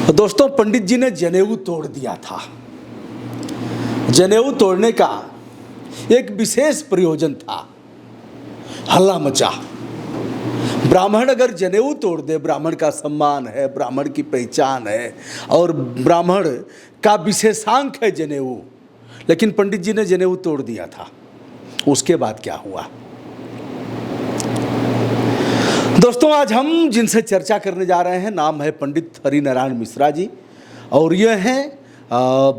दोस्तों, पंडित जी ने जनेऊ तोड़ दिया था। जनेऊ तोड़ने का एक विशेष प्रयोजन था, हल्ला मचा। ब्राह्मण अगर जनेऊ तोड़ दे, ब्राह्मण का सम्मान है, ब्राह्मण की पहचान है और ब्राह्मण का विशेषांक है जनेऊ। लेकिन पंडित जी ने जनेऊ तोड़ दिया था। उसके बाद क्या हुआ? दोस्तों, आज हम जिनसे चर्चा करने जा रहे हैं, नाम है पंडित हरिनारायण मिश्रा जी, और यह हैं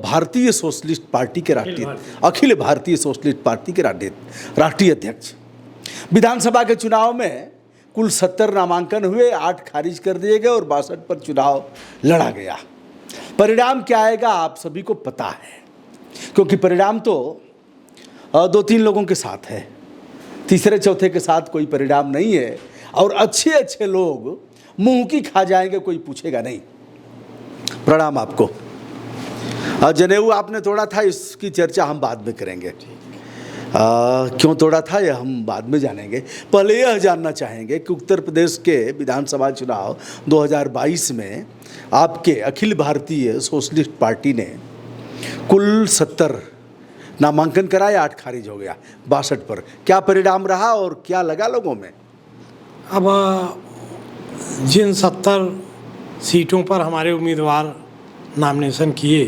भारतीय सोशलिस्ट पार्टी के अखिल भारतीय सोशलिस्ट पार्टी के राष्ट्रीय अध्यक्ष। विधानसभा के चुनाव में कुल 70 नामांकन हुए, 8 खारिज कर दिए गए और 62 पर चुनाव लड़ा गया। परिणाम क्या आएगा आप सभी को पता है, क्योंकि परिणाम तो 2-3 लोगों के साथ है, तीसरे चौथे के साथ कोई परिणाम नहीं है। और अच्छे अच्छे लोग मुंह की खा जाएंगे, कोई पूछेगा नहीं। प्रणाम आपको। जनेऊ आपने तोड़ा था, इसकी चर्चा हम बाद में करेंगे। क्यों तोड़ा था यह हम बाद में जानेंगे। पहले यह जानना चाहेंगे कि उत्तर प्रदेश के विधानसभा चुनाव 2022 में आपके अखिल भारतीय सोशलिस्ट पार्टी ने कुल 70 नामांकन कराए, 8 खारिज हो गया, 62 पर। क्या परिणाम रहा और क्या लगा लोगों में? अब जिन 70 सीटों पर हमारे उम्मीदवार नॉमिनेशन किए,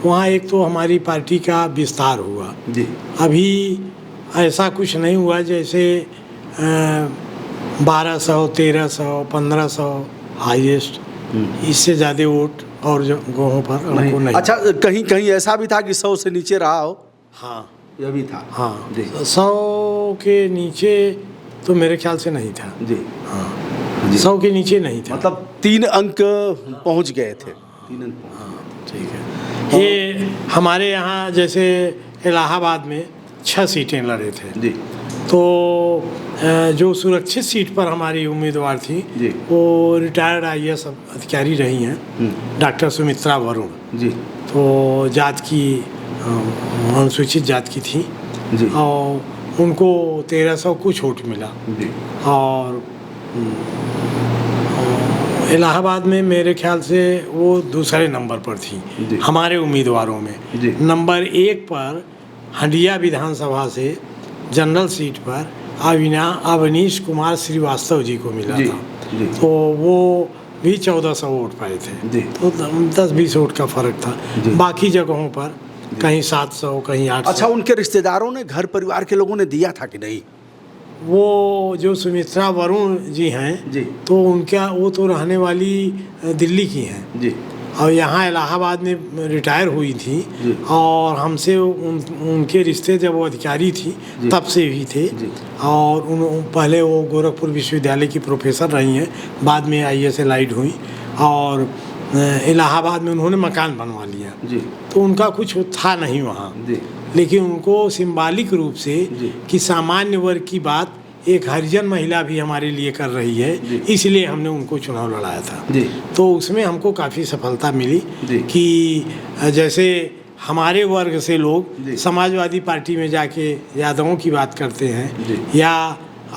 वहाँ एक तो हमारी पार्टी का विस्तार हुआ। अभी ऐसा कुछ नहीं हुआ जैसे 1200, 1300, 1500 हाईएस्ट, इससे ज़्यादा वोट और जगहों पर हमको नहीं। अच्छा, कहीं कहीं ऐसा भी था कि 100 से नीचे रहा हो? हाँ, यह भी था। हाँ, 100 के नीचे तो मेरे ख्याल से नहीं था जी। हाँ, 100 के नीचे नहीं था, मतलब 3 अंक पहुंच गए थे। 3 अंक। हाँ, ठीक है। ये हमारे यहाँ जैसे इलाहाबाद में 6 सीटें लड़े थे जी। तो जो सुरक्षित सीट पर हमारी उम्मीदवार थी वो रिटायर्ड IAS अधिकारी रही हैं, डॉक्टर सुमित्रा वरुण जी। तो जात की अनुसूचित जात की थी जी। और उनको 1300 कुछ छूट मिला जी। और इलाहाबाद में मेरे ख्याल से वो दूसरे नंबर पर थी हमारे उम्मीदवारों में। नंबर 1 पर हंडिया विधानसभा से जनरल सीट पर अवनीश कुमार श्रीवास्तव जी को मिला था। तो वो भी 1400 वोट पाए थे। तो 10-20 वोट का फर्क था। बाकी जगहों पर कहीं 700, कहीं 800। अच्छा, उनके रिश्तेदारों ने, घर परिवार के लोगों ने दिया था कि नहीं? वो जो सुमित्रा वरुण जी हैं जी, तो वो तो रहने वाली दिल्ली की हैं जी, और यहाँ इलाहाबाद में रिटायर हुई थी जी। और हमसे उनके रिश्ते जब वो अधिकारी थी तब से ही थे। और पहले वो गोरखपुर विश्वविद्यालय की प्रोफेसर रही हैं, बाद में IAS एलाइड हुई और इलाहाबाद में उन्होंने मकान बनवा लिया जी। तो उनका कुछ था नहीं वहाँ, लेकिन उनको सिंबॉलिक रूप से कि सामान्य वर्ग की बात एक हरिजन महिला भी हमारे लिए कर रही है, इसलिए हमने उनको चुनाव लड़ाया था। तो उसमें हमको काफ़ी सफलता मिली कि जैसे हमारे वर्ग से लोग समाजवादी पार्टी में जाके यादवों की बात करते हैं या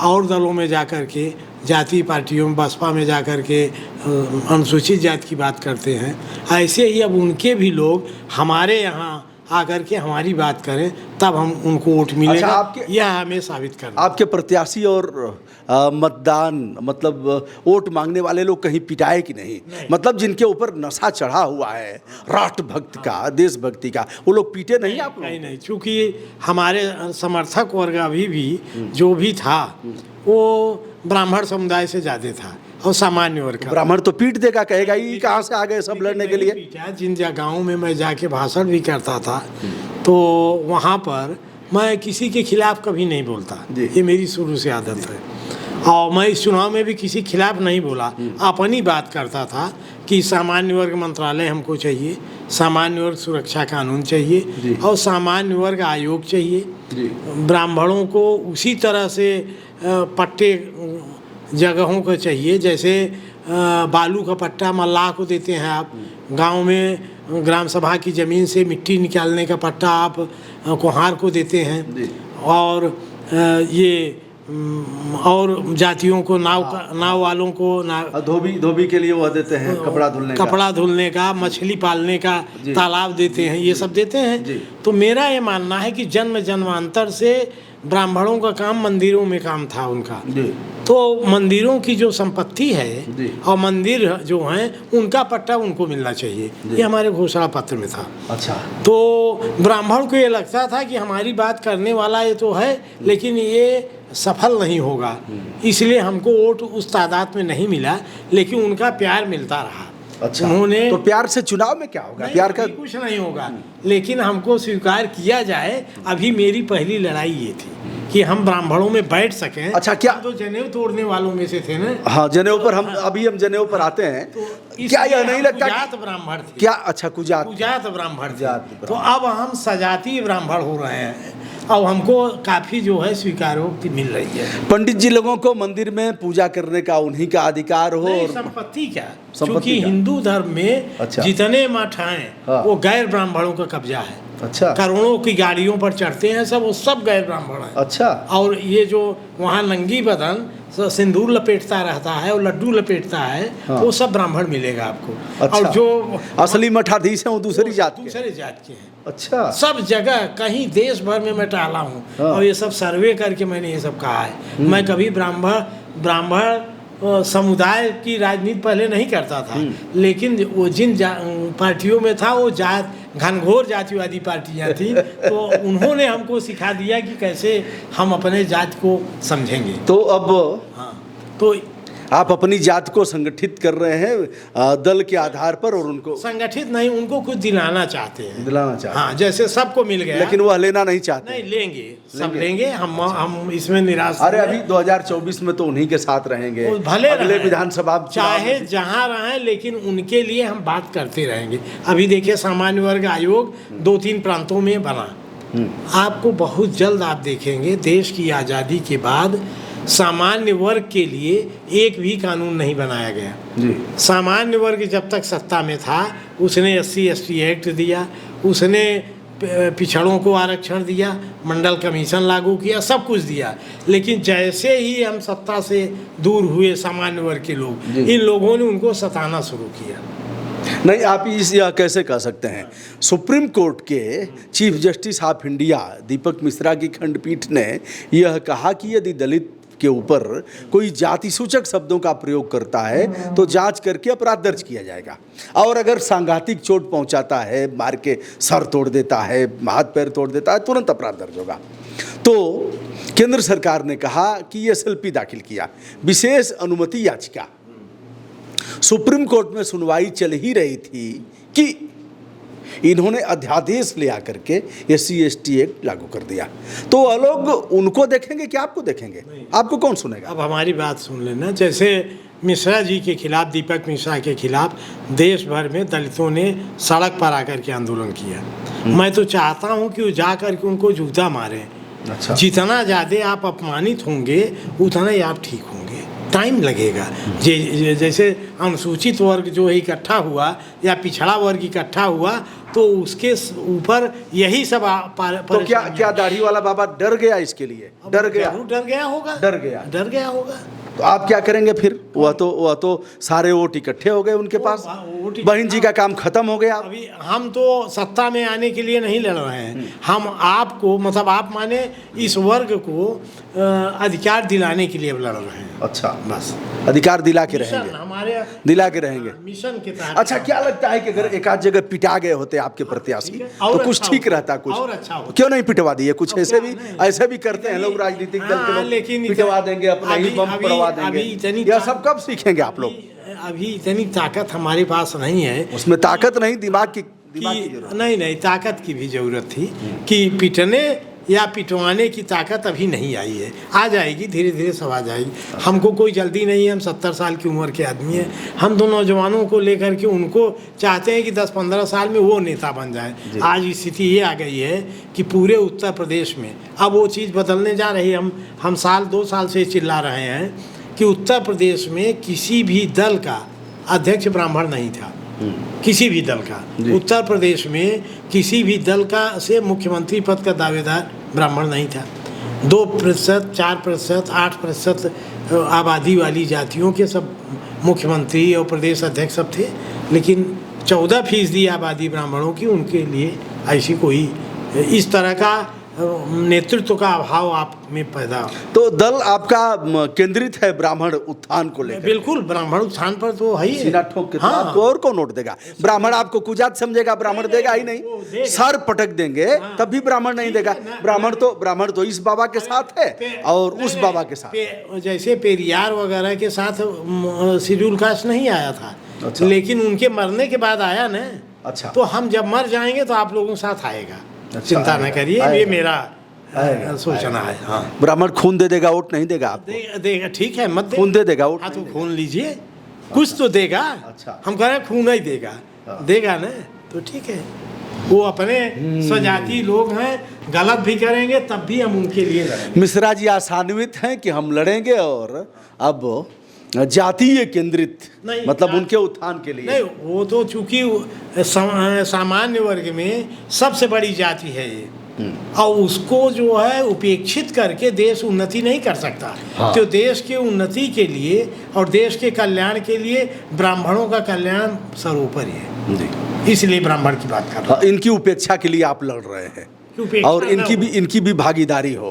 और दलों में जा कर के जातीय पार्टियों में, बसपा में जा कर के अनुसूचित जाति की बात करते हैं, ऐसे ही अब उनके भी लोग हमारे यहाँ आकर के हमारी बात करें तब हम उनको वोट मिलेगा। अच्छा, यह हमें साबित करना। आपके प्रत्याशी और मतदान मतलब वोट मांगने वाले लोग कहीं पिटाए कि नहीं? मतलब जिनके ऊपर नशा चढ़ा हुआ है राष्ट्रभक्त का, देशभक्ति का, वो लोग पीटे नहीं? आप नहीं, चूँकि हमारे समर्थक वर्ग अभी भी जो भी था वो ब्राह्मण समुदाय से ज़्यादा था और सामान्य वर्ग का। ब्राह्मण तो पीट देगा, कहेगा ये कहाँ से आ गए सब लड़ने के लिए। जिन जगहों में मैं जाके भाषण भी करता था तो वहाँ पर मैं किसी के खिलाफ कभी नहीं बोलता, ये मेरी शुरू से आदत है। और मैं इस चुनाव में भी किसी खिलाफ नहीं बोला, अपनी बात करता था कि सामान्य वर्ग मंत्रालय हमको चाहिए, सामान्य वर्ग सुरक्षा कानून चाहिए और सामान्य वर्ग आयोग चाहिए। ब्राह्मणों को उसी तरह से पट्टे जगहों को चाहिए जैसे बालू का पट्टा मल्लाह को देते हैं आप, गांव में ग्राम सभा की ज़मीन से मिट्टी निकालने का पट्टा आप कुम्हार को देते हैं, और ये और जातियों को नाव वालों को धोबी के लिए वो देते हैं कपड़ा धुलने का, मछली पालने का तालाब देते हैं, ये सब देते हैं। तो मेरा ये मानना है कि जन्मांतर से ब्राह्मणों का काम मंदिरों में काम था उनका। तो मंदिरों की जो संपत्ति है और मंदिर जो हैं उनका पट्टा उनको मिलना चाहिए, ये हमारे घोषणा पत्र में था। अच्छा। तो ब्राह्मण को ये लगता था कि हमारी बात करने वाला ये तो है लेकिन ये सफल नहीं होगा, इसलिए हमको वोट उस तादाद में नहीं मिला, लेकिन उनका प्यार मिलता रहा। अच्छा। उन्होंने तो प्यार से चुनाव में क्या होगा? प्यार का कुछ नहीं होगा, लेकिन हमको स्वीकार किया जाए। अभी मेरी पहली लड़ाई ये थी कि हम ब्राह्मणों में बैठ सकें। अच्छा, क्या तो जनेऊ तोड़ने वालों में से थे ना? हाँ, जनेऊ पर हम अभी जनेऊ पर आते हैं। तो क्या यह नहीं लगता कुजात ब्राह्मण थे क्या? अच्छा, कुजात ब्राह्मण थे। तो अब हम सजातीय ब्राह्मण हो रहे हैं, अब हमको काफी जो है स्वीकारोक्ति मिल रही है। पंडित जी लोगों को मंदिर में पूजा करने का उन्हीं का अधिकार हो और संपत्ति क्या, क्योंकि हिंदू धर्म में जितने मठ हैं वो गैर ब्राह्मणों का कब्जा है। अच्छा। करोड़ों की गाड़ियों पर चढ़ते हैं सब, वो सब गैर ब्राह्मण है। अच्छा। और ये जो वहाँ नंगी बदन सिंदूर लपेटता रहता है और लड्डू लपेटता है, वो सब ब्राह्मण मिलेगा आपको। अच्छा। और जो असली मठाधीश हैं वो दूसरी जात के हैं। अच्छा। सब जगह कहीं देश भर में मैं टहला हूँ और ये सब सर्वे करके मैंने ये सब कहा है। मैं कभी ब्राह्मण समुदाय की राजनीति पहले नहीं करता था, लेकिन वो जिन पार्टियों में था वो घनघोर जातिवादी पार्टियां थी, तो उन्होंने हमको सिखा दिया कि कैसे हम अपने जाति को समझेंगे। तो अब तो आप अपनी जात को संगठित कर रहे हैं दल के आधार पर, और उनको संगठित नहीं, उनको कुछ दिलाना चाहते हैं। हाँ, जैसे सबको मिल गया, लेकिन वह लेना नहीं चाहते। नहीं, लेंगे, सब लेंगे। हम इसमें निराश। अरे अभी 2024 में तो उन्हीं के साथ रहेंगे, भले अगले विधानसभा चाहे जहाँ रहें, लेकिन उनके लिए हम बात करते रहेंगे। अभी देखिए सामान्य वर्ग आयोग 2-3 प्रांतों में बना, आपको बहुत जल्द आप देखेंगे देश की आज़ादी के बाद सामान्य वर्ग के लिए एक भी कानून नहीं बनाया गया जी। सामान्य वर्ग जब तक सत्ता में था उसने SC/ST एक्ट दिया, उसने पिछड़ों को आरक्षण दिया, मंडल कमीशन लागू किया, सब कुछ दिया। लेकिन जैसे ही हम सत्ता से दूर हुए सामान्य वर्ग के लोग, इन लोगों ने उनको सताना शुरू किया। नहीं, आप यह कैसे कह सकते हैं? सुप्रीम कोर्ट के चीफ जस्टिस ऑफ इंडिया दीपक मिश्रा की खंडपीठ ने यह कहा कि यदि दलित के ऊपर कोई जाति सूचक शब्दों का प्रयोग करता है तो जांच करके अपराध दर्ज किया जाएगा, और अगर सांघातिक चोट पहुंचाता है, मार के सर तोड़ देता है, हाथ पैर तोड़ देता है, तुरंत अपराध दर्ज होगा। तो केंद्र सरकार ने कहा कि SLP दाखिल किया, विशेष अनुमति याचिका। सुप्रीम कोर्ट में सुनवाई चल ही रही थी कि इन्होंने अध्यादेश ले आकर के SC/ST एक्ट लागू कर दिया। तो वो लोग उनको देखेंगे कि आपको देखेंगे? आपको कौन सुनेगा? अब हमारी बात सुन लेना। जैसे मिश्रा जी के खिलाफ, दीपक मिश्रा के खिलाफ देश भर में दलितों ने सड़क पर आकर के आंदोलन किया। मैं तो चाहता हूँ कि वो जा कर के उनको जूता मारें। अच्छा। जितना ज़्यादा आप अपमानित होंगे उतना ही आप ठीक होंगे। टाइम लगेगा। जैसे अनुसूचित वर्ग जो है इकट्ठा हुआ या पिछड़ा वर्ग इकट्ठा हुआ तो उसके ऊपर यही सब तो क्या दाढ़ी वाला बाबा डर गया इसके लिए? डर गया होगा। तो आप क्या करेंगे फिर? वह तो सारे वोट इकट्ठे हो गए उनके पास, बहन जी का काम खत्म हो गया। अभी हम तो सत्ता में आने के लिए नहीं लड़ रहे हैं, हम आपको, मतलब आप माने इस वर्ग को अधिकार दिलाने के लिए लड़ रहे हैं। अच्छा, बस अधिकार दिला के रहेंगे, हमारे दिला के रहेंगे मिशन के तहत। अच्छा, क्या लगता है कि अगर एक आध जगह पिटा गए होते आपके प्रत्याशी तो कुछ ठीक रहता? कुछ और अच्छा होता। क्यों नहीं पिटवा दिए? कुछ ऐसे भी करते हैं लोग, राजनीतिक दल के लोग, लेकिन पिटवा देंगे, अपना ही बम पड़वा देंगे। यह सब कब सीखेंगे आप लोग? अभी इतनी ताकत हमारे पास नहीं है। उसमें ताकत नहीं, दिमाग की नहीं, ताकत की भी जरूरत थी कि पिटने या पिटवाने की ताकत अभी नहीं आई है। आ जाएगी, धीरे धीरे सब आ जाएगी। हमको कोई जल्दी नहीं है, हम 70 साल की उम्र के आदमी हैं। हम तो नौजवानों को लेकर के उनको चाहते हैं कि 10-15 साल में वो नेता बन जाए। आज स्थिति ये आ गई है कि पूरे उत्तर प्रदेश में अब वो चीज़ बदलने जा रही है। हम 2 साल से चिल्ला रहे हैं कि उत्तर प्रदेश में किसी भी दल का अध्यक्ष ब्राह्मण नहीं था, किसी भी दल का। उत्तर प्रदेश में किसी भी दल का से मुख्यमंत्री पद का दावेदार ब्राह्मण नहीं था। 2%, 4%, 8% आबादी वाली जातियों के सब मुख्यमंत्री और प्रदेश अध्यक्ष सब थे, लेकिन 14% आबादी ब्राह्मणों की, उनके लिए ऐसी कोई इस तरह का नेतृत्व का अभाव आप में पैदा। तो दल आपका केंद्रित है ब्राह्मण उत्थान को लेकर? बिल्कुल, ब्राह्मण उत्थान पर तो है ही। सीना ठोक के तो आपको और कौन वोट देगा? ब्राह्मण आपको कुजात समझेगा, ब्राह्मण देगा ही नहीं। सर पटक देंगे तब भी ब्राह्मण नहीं देगा। ब्राह्मण तो इस बाबा के साथ है और उस बाबा के साथ। जैसे पेरियार वगैरह के साथ शेड्यूल कास्ट नहीं आया था। अच्छा। लेकिन उनके मरने के बाद आया ना। अच्छा। तो हम जब मर जाएंगे तो आप लोगों के साथ आएगा। अच्छा, चिंता न करिए, ये मेरा सोचना है। हाँ, ब्राह्मण खून दे देगा, वोट नहीं देगा आपको? देगा, ठीक है, मत खून दे देगा, वोट हाँ, तो नहीं खून लीजिए, कुछ तो देगा। अच्छा। हम कह रहे हैं खून ही देगा, देगा ना, तो ठीक है। वो अपने स्वजाति लोग हैं, गलत भी करेंगे तब भी हम उनके लिए लड़ेंगे। मिश्रा जी आशान्वित हैं कि हम लड़ेंगे और अब जातीय केंद्रित, मतलब उनके उत्थान के लिए। नहीं, वो तो चूंकि सामान्य वर्ग में सबसे बड़ी जाति है ये, और उसको जो है उपेक्षित करके देश उन्नति नहीं कर सकता। हाँ। तो देश के उन्नति के लिए और देश के कल्याण के लिए ब्राह्मणों का कल्याण सर्वोपरि है जी। इसलिए ब्राह्मण की बात कर रहा हूं। इनकी उपेक्षा के लिए आप लड़ रहे हैं उपेक्षा और ना इनकी भी भागीदारी हो।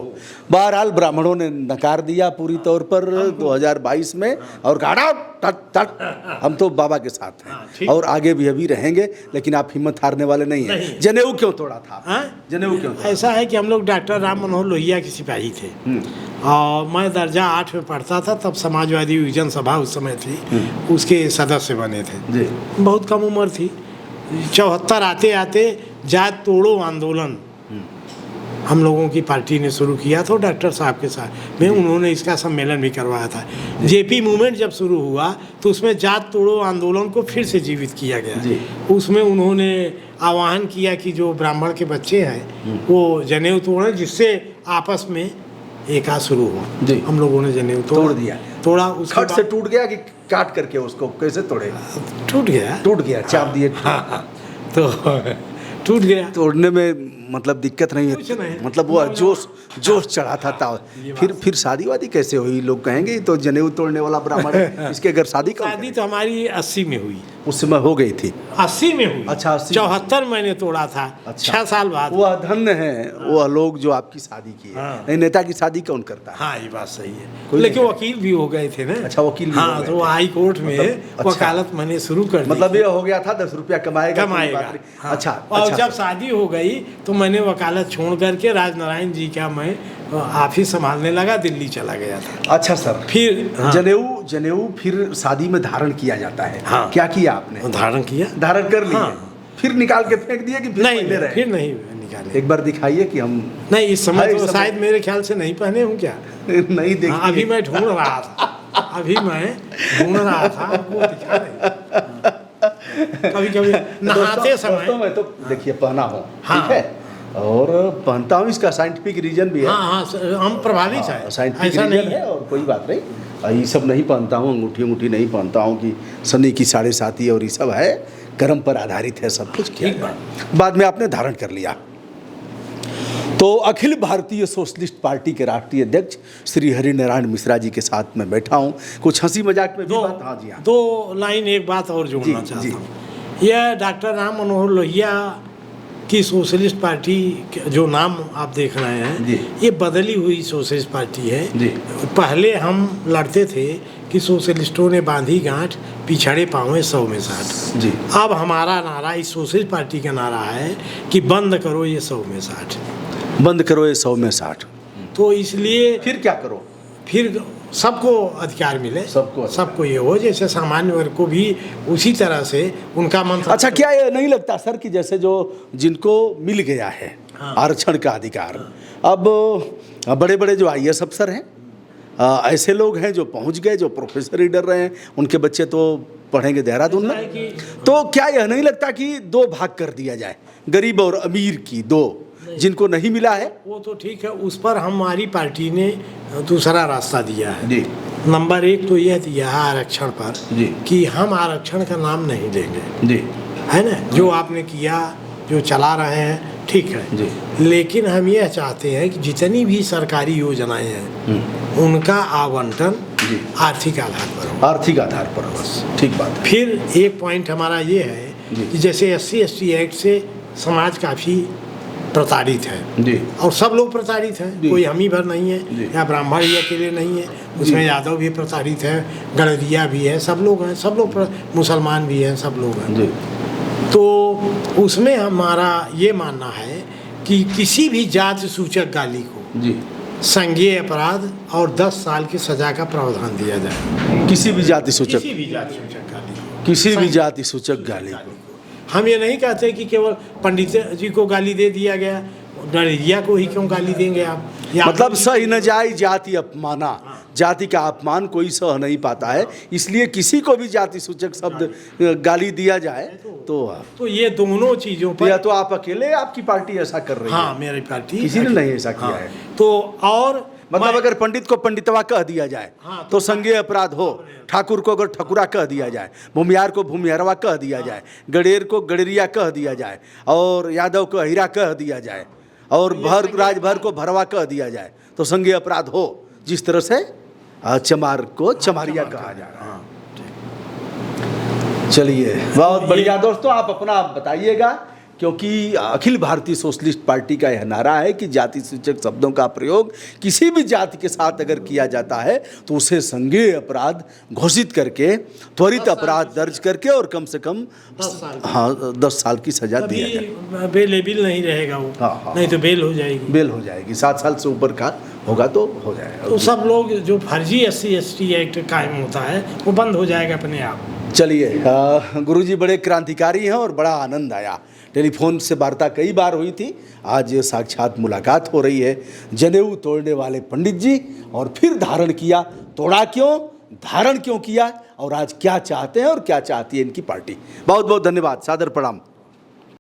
बहरहाल ब्राह्मणों ने नकार दिया पूरी तौर पर 2022 में और कहा तट हम तो बाबा के साथ हैं और आगे भी अभी रहेंगे, लेकिन आप हिम्मत हारने वाले नहीं हैं। जनेऊ क्यों तोड़ा था? जनेऊ क्यों तोड़ा? ऐसा है कि हम लोग डॉक्टर राम मनोहर लोहिया के सिपाही थे और मैं दर्जा 8 में पढ़ता था, तब समाजवादी विजन सभा उस समय थी, उसके सदस्य बने थे जी। बहुत कम उम्र थी। 74 आते आते जात तोड़ो आंदोलन हम लोगों की पार्टी ने शुरू किया था डॉक्टर साहब के साथ में। उन्होंने इसका सम्मेलन भी करवाया था। जेपी मूवमेंट जब शुरू हुआ तो उसमें जात तोड़ो आंदोलन को फिर से जीवित किया गया। उसमें उन्होंने आह्वान किया कि जो ब्राह्मण के बच्चे हैं वो जनेऊ तोड़े, जिससे आपस में एका शुरू हो। हम लोगों ने जनेऊ तोड़ दिया, तोड़ा। खट से टूट गया कि काट करके उसको कैसे तोड़ेगा? टूट गया, चाप दिए। तो टूट गया। तोड़ने में मतलब दिक्कत नहीं है, मतलब वो जोश चढ़ा था। फिर शादी वादी कैसे हुई? लोग कहेंगे तो जनेऊ तोड़ने वाला ब्राह्मण है, इसके घर शादी तो हमारी 80 में हुई। उस समय हो गई थी? 80 में हुई। अच्छा, 74 मैंने तोड़ा था। अच्छा। 6 साल बाद। वो धन्य है वो लोग जो आपकी शादी की है। नहीं, नेता की शादी कौन करता है? हाँ, ये बात सही है, लेकिन वकील भी हो गए थे ना। अच्छा, वकील भी हाँ, तो हाई कोर्ट में वकालत मैंने शुरू कर दी। मतलब ये हो गया था 10 रुपया कमाएगा। अच्छा। और जब शादी हो गई तो मैंने वकालत छोड़ करके राजनारायण जी का मैं ऑफिस संभालने लगा, दिल्ली चला गया था। अच्छा सर, फिर जनेऊ फिर शादी में धारण किया जाता है। हाँ। क्या किया आपने? धारण किया, धारण कर लिया। फिर निकाल के फेंक दिया कि फिर नहीं निकाले? एक बार दिखाइए कि हम नहीं, इस समय तो शायद मेरे ख्याल से नहीं पहने हूँ क्या? नहीं देखिए। अभी मैं ढूंढ रहा था, वो दिखा नहीं। कभी नहाते समय मैं तो देखिए पहना हूँ। ठीक है, और पहनता हूँ, इसका साइंटिफिक रीजन भी है। हाँ, हम प्रभावित हैं, साइंटिफिक रीजन है और कोई बात नहीं। ये सब नहीं पहनता हूँ, अंगूठी नहीं पहनता हूँ कि शनि की 7.5 और ये सब है, कर्म पर आधारित है सब कुछ। किया बाद में आपने धारण कर लिया। तो अखिल भारतीय सोशलिस्ट पार्टी के राष्ट्रीय अध्यक्ष श्री हरिनारायण मिश्रा जी के साथ मैं बैठा हूँ। कुछ हंसी मजाक में भी बात। हाँ जी, हाँ। 2 लाइन एक बात और जोड़ना चाहता हूँ। यह डॉक्टर राम मनोहर लोहिया की सोशलिस्ट पार्टी जो नाम आप देख रहे हैं, ये बदली हुई सोशलिस्ट पार्टी है। पहले हम लड़ते थे कि सोशलिस्टों ने बांधी गांठ, पिछड़े पाँव 100 में 60। अब हमारा नारा इस सोशलिस्ट पार्टी का नारा है कि बंद करो ये 100 में 60। बंद करो ये 100 में 60। तो इसलिए फिर क्या करो? फिर सबको अधिकार मिले, सबको ये हो, जैसे सामान्य वर्ग को भी उसी तरह से उनका मंत्र। अच्छा, क्या ये नहीं लगता सर कि जैसे जो जिनको मिल गया है आरक्षण का अधिकार, अब बड़े बड़े जो IAS अफसर हैं, ऐसे लोग हैं जो पहुंच गए, जो प्रोफेसर ही डर रहे हैं, उनके बच्चे तो पढ़ेंगे देहरादून में, तो क्या यह नहीं लगता कि 2 भाग कर दिया जाए, गरीब और अमीर की 2, जिनको नहीं मिला है? वो तो ठीक है, उस पर हमारी पार्टी ने दूसरा रास्ता दिया है। नंबर 1 तो यह दिया है आरक्षण पर कि हम आरक्षण का नाम नहीं लेंगे, है ना। जो आपने किया, जो चला रहे हैं, ठीक है जी। लेकिन हम यह चाहते हैं कि जितनी भी सरकारी योजनाएं हैं उनका आवंटन जी। आर्थिक आधार पर हो। आर्थिक आधार पर बस, ठीक बात है। फिर एक पॉइंट हमारा ये है जी। कि जैसे SC/ST एक्ट से समाज काफ़ी प्रताड़ित है जी और सब लोग प्रताड़ित हैं, जी। कोई हम ही भर नहीं जी। है या ब्राह्मण ही अकेले नहीं है, उसमें यादव भी प्रताड़ित है, गड़रिया भी है, सब लोग हैं, सब लोग मुसलमान भी हैं, सब लोग हैं। जी तो उसमें हमारा ये मानना है कि किसी भी जाति सूचक गाली को जी संज्ञेय अपराध और 10 साल की सजा का प्रावधान दिया जाए। किसी भी जाति सूचक, किसी भी जाति सूचक गाली को, किसी भी जाति सूचक गाली को। हम ये नहीं कहते कि केवल पंडित जी को गाली दे दिया गया, गड़रिया को ही क्यों गाली देंगे आप? मतलब सही न जाए जाति अपमाना, जाति का अपमान कोई सह नहीं पाता है, इसलिए किसी को भी जाति सूचक शब्द गाली दिया जाए तो ये दोनों चीज़ों पर या तो आप अकेले, आपकी पार्टी ऐसा कर रही है? हाँ, मेरी पार्टी किसी ने नहीं ऐसा किया है। तो और मतलब अगर पंडित को पंडितवा कह दिया जाए हाँ, तो संज्ञेय अपराध हो, ठाकुर को अगर ठकुरा कह दिया जाए, भूमियार को भूमियारवा कह दिया जाए, गडेर को गडेरिया कह दिया जाए, और यादव को हीरा कह दिया जाए, और भर राजभर को भरवा कह दिया जाए, तो संज्ञेय अपराध हो। जिस तरह से चमार को चमारिया कहा जा रहा है। चलिए, बहुत बढ़िया दोस्तों, आप अपना बताइएगा, क्योंकि अखिल भारतीय सोशलिस्ट पार्टी का यह नारा है कि जाति सूचक शब्दों का प्रयोग किसी भी जाति के साथ अगर किया जाता है तो उसे संज्ञेय अपराध घोषित करके, त्वरित अपराध दर्ज करके और कम से कम 10 साल की सजा दिया जाए। बेलेबल नहीं रहेगा वो। हाँ। नहीं तो बेल हो जाएगी। बेल हो जाएगी, 7 साल से ऊपर का होगा तो हो जाएगा। तो सब लोग जो फर्जी SC/ST एक्ट कायम होता है वो बंद हो जाएगा अपने आप। चलिए, गुरुजी बड़े क्रांतिकारी हैं और बड़ा आनंद आया। टेलीफोन से वार्ता कई बार हुई थी, आज साक्षात मुलाकात हो रही है। जनेऊ तोड़ने वाले पंडित जी, और फिर धारण किया, तोड़ा क्यों, धारण क्यों किया, और आज क्या चाहते हैं और क्या चाहती है इनकी पार्टी। बहुत बहुत धन्यवाद, सादर प्रणाम।